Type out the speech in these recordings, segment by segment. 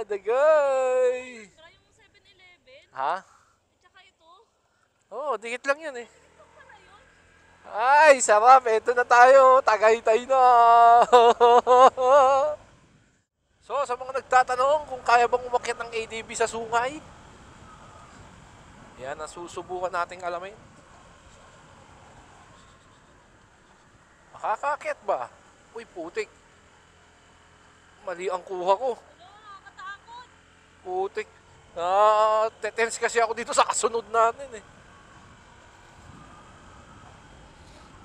Dagay! Try yung 7-Eleven. Ha? At saka ito. Oo, dikit lang yan eh. Ito pala yun. Ay, sarap. Ito na tayo. Tagaytay na. So, sa mga nagtatanong kung kaya bang umakyat ng ADB sa sungay, yan ang susubukan nating alamin. Makakaakyat ba? Uy, putik. Mali ang kuha ko. Ano, nakakatakot. Putik. Tetense kasi ako dito sa kasunod natin eh.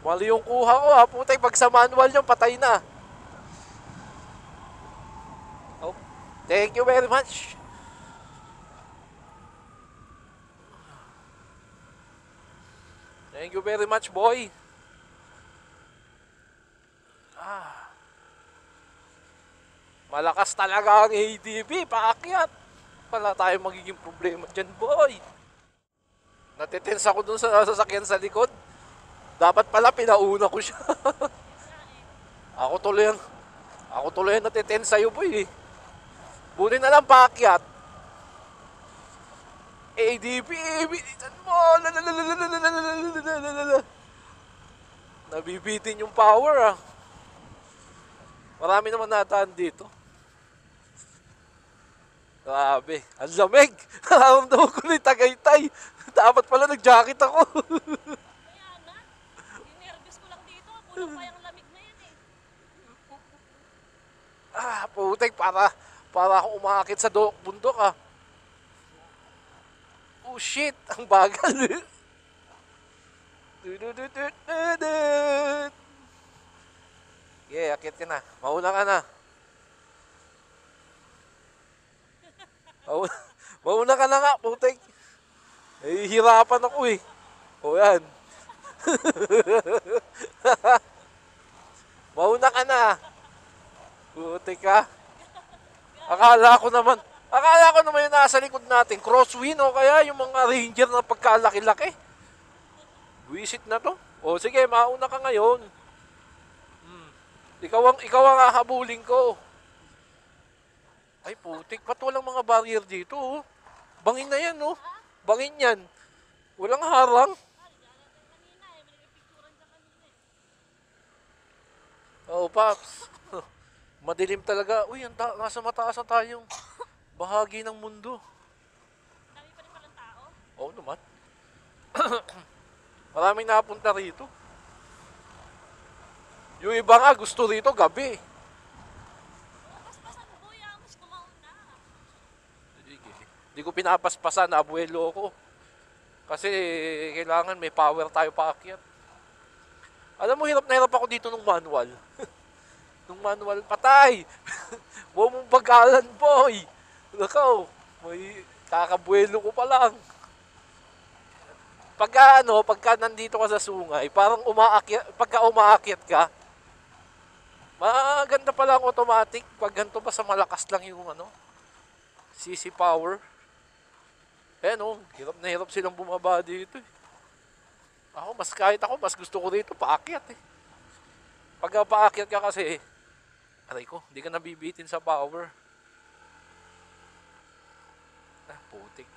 Mali yung kuha ko ha. Putik, pag sa manual yung patay na. Oh, thank you very much. Thank you very much, boy. Malakas talaga ang ADB. Paakyat. Wala tayong magiging problema dyan, boy. Natitense ako dun sa sasakyan sa likod. Dapat pala pinauna ko siya. ako tuloy ang natitense sa'yo, boy. Buti na lang paakyat. ADB, bilisan mo. Nabibitin yung power, ah. Marami naman nataan dito. Grabe, ang lamig. Nararamdaman ko na yung Tagaytay. Dapat pala nag-jacket ako. Kaya na. Dinervous ko lang dito. Puno pa yung lamig na yan eh. Putek, para ako umakit sa bundok ah. Oh shit, ang bagal. Yeah, akit ka na. Mauna ka na. Mauna ka na nga, putek. Hihirapan ako eh. O yan. Mauna ka na. Putek ka. Akala ko naman yung nasa likod natin, crosswind o kaya yung mga ranger na pagkalaki-laki. Buisit na to. O sige, mauna ka ngayon. Ikaw ang hahabulin ko. Ay putik, ba't walang mga barrier dito? Oh? Bangin na yan, oh. Bangin yan. Walang harang. Kanina eh. May nagpicturan ka kanina eh. Oh, Paps. Madilim talaga. Uy, nasa mataas na tayong bahagi ng mundo. Dami pa rin palang tao. Oo naman. Maraming napunta rito. Yung iba nga gusto rito gabi. Paspasan mo, mas kumauna. Hindi ko pinapaspasan, abuelo ko. Kasi kailangan may power tayo paakyat. Alam mo, hirap na hirap ako dito nung manual. Nung manual, patay! Huwag mong bagalan, boy! Nakaw, may kakabuelo ko pa lang. Pagka nandito ka sa sungay, parang pagka umaakyat ka, maganda pala ang automatic. Pag ganito pa sa malakas lang yung CC power. Hirap na hirap silang bumaba dito eh. Kahit ako, mas gusto ko dito, paakyat eh. Pagka paakyat ka kasi, aray ko, hindi ka nabibitin sa power. Putik.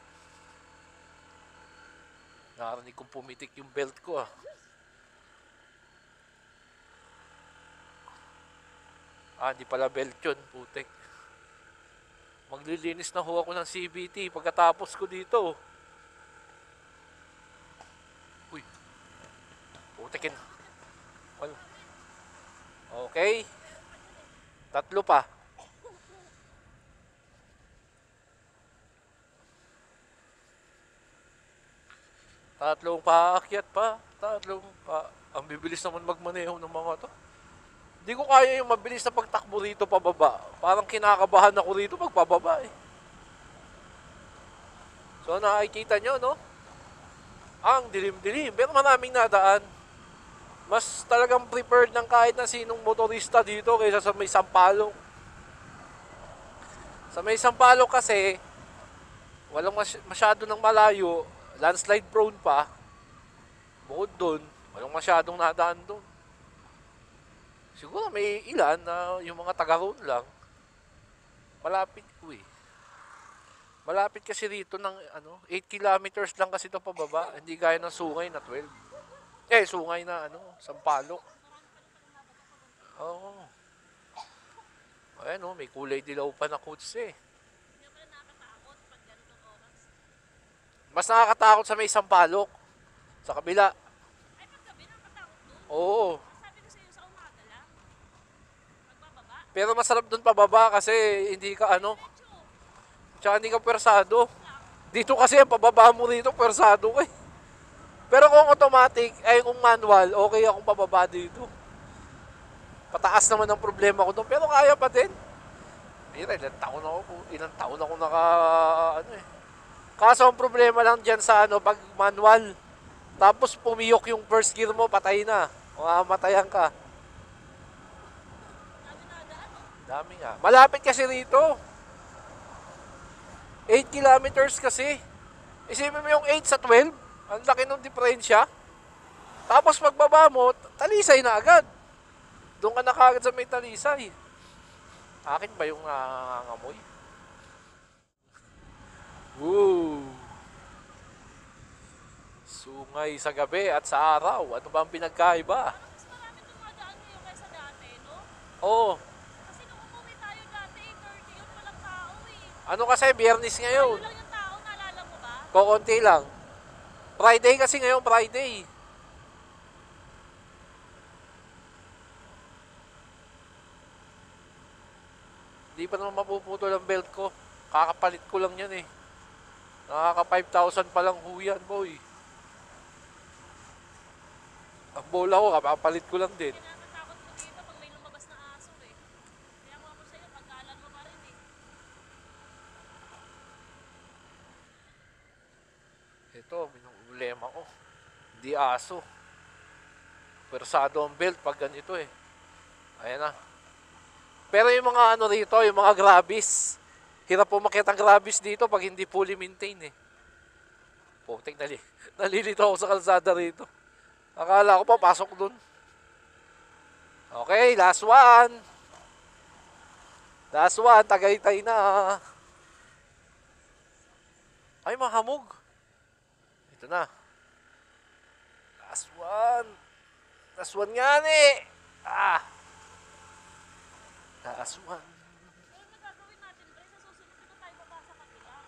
Narinig kong pumitik yung belt ko ah. Hindi pala belt yun, putik. Maglilinis na ho ako ng CVT pagkatapos ko dito. Uy. Putikin. Okay. 3 pa. Tatlong paakyat pa. Ang bibilis naman magmaneho ng mga to. Hindi ko kaya yung mabilis na pagtakbo rito pababa. Parang kinakabahan ako rito pagpababa eh. So nakikita nyo, no? Ang dilim-dilim. Pero maraming nadaan. Mas talagang prepared ng kahit na sinong motorista dito kaysa sa may Sampaloc. Sa may Sampaloc kasi, walang masyado ng malayo. Landslide prone pa. Bukod dun, walang masyadong nadaan dun. Siguro may ilan na yung mga taga-road lang. Malapit ko eh. Malapit kasi rito ng 8 kilometers lang kasi ito pababa. Hindi gaya ng Sungay na 12. Sungay na Sampaloc. Oo. Ayan may kulay dilaw pa na kutsi. Hindi pala nakakatakot pag ganitong oras. Mas nakakatakot sa may Sampaloc. Sa kabila. Ay, paggabi nakakatakot doon. Oo. Sabi ko sa'yo sa umaga lang. Magbababa. Pero masarap dun pababa kasi hindi ka Medyo, tsaka hindi ka pwersado. lang. Dito kasi ang pababa mo rito pwersado ka eh. Pero kung automatic, kung manual, okay akong pababa dito. Pataas naman ang problema ko doon, pero kaya pa din. Ilang taon ako Kaso ang problema lang dyan sa pag manual. Tapos pumiyok yung first gear mo, patay na. Mamatayan ka. Sabi na daan, no? Dami nga. Malapit kasi rito. 8 kilometers kasi. Isipin mo yung 8 sa 12. Ang laki ng diferensya. Tapos pagbaba mo, talisay na agad. Doon ka na kagad sa may talisay. Akin ba yung nangangamoy? Woo! Sungay sa gabi at sa araw. Ano ba ang pinagkaiba? Mas marami dumadaan ngayon kaysa dati, no? Oo. Kasi nung umuwi tayo dati, 30 yun, walang tao eh. Ano kasi, biyernes ngayon. Ayun lang yung tao, naalala mo ba? Kokonti lang. Friday kasi ngayon, Friday. Hindi pa naman mapuputol ang belt ko. Kakapalit ko lang yan eh. Nakaka 5,000 pa lang ho yan, boy. Ang bola ko, kapapalit ko lang din. Kinakatakot mo dito pag may lumabas na aso eh. Kaya kung ako sa'yo, pagkaalan mo pa rin eh. Ito, minumulema ko. Hindi aso. Persado ang belt pag ganito eh. Ayan na. Pero yung mga rito, yung mga grabis. Hirap po makita ang grabis dito pag hindi fully maintain eh. Putik, nalilito ako sa kalsada rito. Akala ko pa pasok dun. Okay, last one. Last one, Tagaytay na. Ay, mahamog. Ito na. Last one. Last one nga ni. Last one. Pero nagagawin natin, Bray, sa susunod dito tayo baba sa kabila.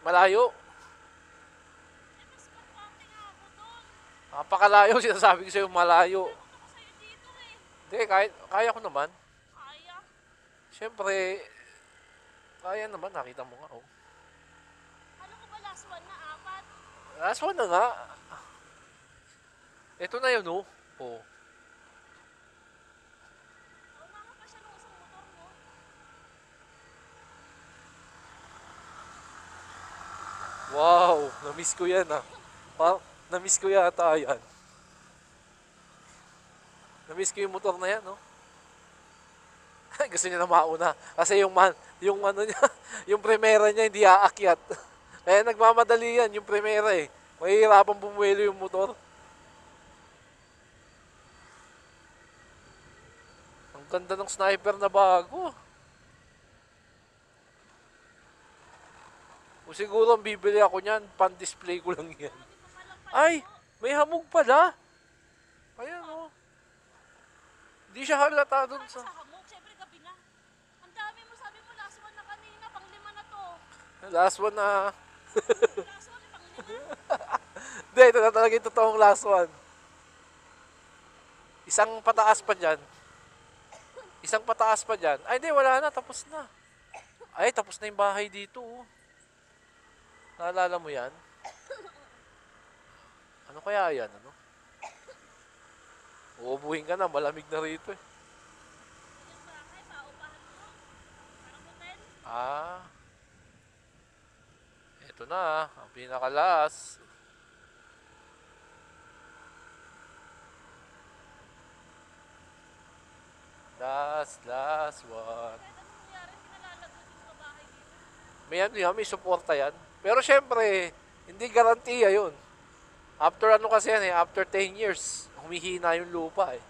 Malayo. Mas kampante nga ako doon. Napakalayo, sinasabi ko sa'yo, malayo. Gusto ko sa'yo dito eh. Hindi, kaya ko naman. Kaya. Siyempre, kaya naman, nakita mo nga. Ano ko ba last one na 4? Last one na nga. Ito na yun, oh. Umama pa siya ng isang motor mo. Wow, na-miss ko yan, na-miss ko yata yan. Na-miss ko yung motor na yan, no? Gusto niya na mauna. Kasi yung niya, yung primera niya hindi aakyat. Kaya nagmamadali yan, yung primera eh. Mahihirapan bumuelo yung motor. Ang ganda ng sniper na bago. O siguro ang bibili ako niyan, pan-display ko lang yan. Ay, may hamog pala. Ayan o. Hindi siya halata dun Sa sa... hamog, syempre gabi na. Ang dami mo, sabi mo last one na kanina, pang-5 na to. Last one na... Last one, pang-5. Hindi, ito na talaga yung totoong last one. Isang pataas pa dyan. Isang pataas pa dyan. Ay, hindi, wala na. Tapos na. Ay, tapos na yung bahay dito. Naalala mo yan? Ano kaya yan? Uubuhin ka na. Malamig na rito eh. Yung bahay, paupahan mo. Parang hotel. Ito na. Ang pinakalas. Last one. Kahit anong nangyari, pinalalagot yung mga bahay dito. May suporta yan. Pero syempre, hindi garantiya yun. After kasi yan after 10 years, humihina yung lupa eh.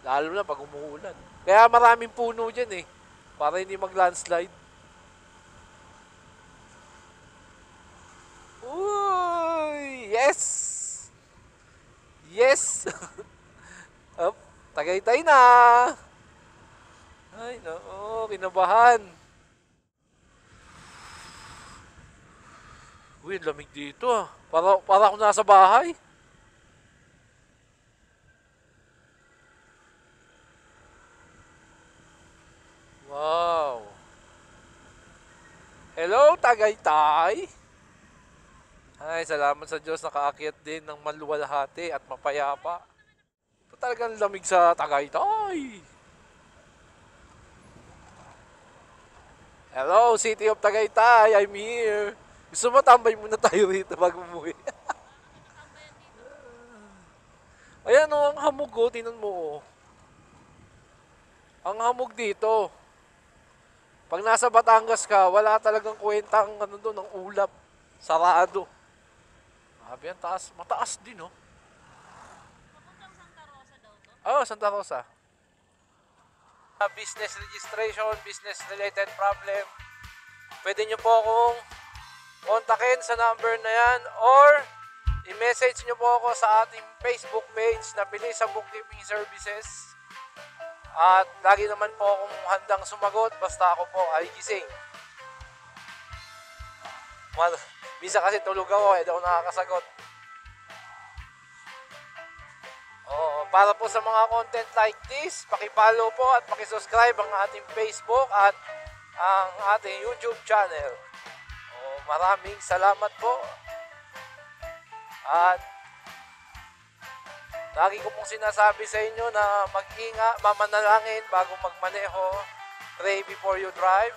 Lalo na pag umuulan. Kaya maraming puno dyan eh. Para hindi mag-landslide. Yes! Yes! Up, Tagaytay na! Ay, nako, kinabahan. Uy, lamig dito ah. Para ako nasa bahay. Wow. Hello, Tagaytay. Ay, salamat sa Diyos nakaakyat din ng maluwalhati at mapayapa. Talagang lamig sa Tagaytay. Hello, City of Tagaytay. I'm here. Gusto mo tambay muna tayo rito bago umuwi? Ayan o, ang hamog o. Tinan mo o. Ang hamog dito. Pag nasa Batangas ka, wala talagang kwentang ano doon, ng ulap. Sarado. Sabi ang taas. Mataas din o. Papuntang Santa Rosa daw to. Oh, Santa Rosa. Business registration, business related problem. Pwede nyo po akong kontakin sa number na yan or i-message nyo po ako sa ating Facebook page na Bilis sa Bookkeeping Services. At lagi naman po akong handang sumagot basta ako po ay gising. Bisa kasi tulog ako eh, di ako nakakasagot. Para po sa mga content like this, paki-follow po at paki-subscribe ang ating Facebook at ang ating YouTube channel. Maraming salamat po. At lagi ko pong sinasabi sa inyo na mag-ingat, mamanalangin bago magmaneho. Pray before you drive.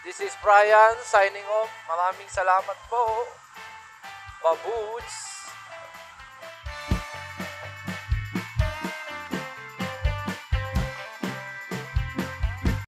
This is Brian signing off. Maraming salamat po. Babuts!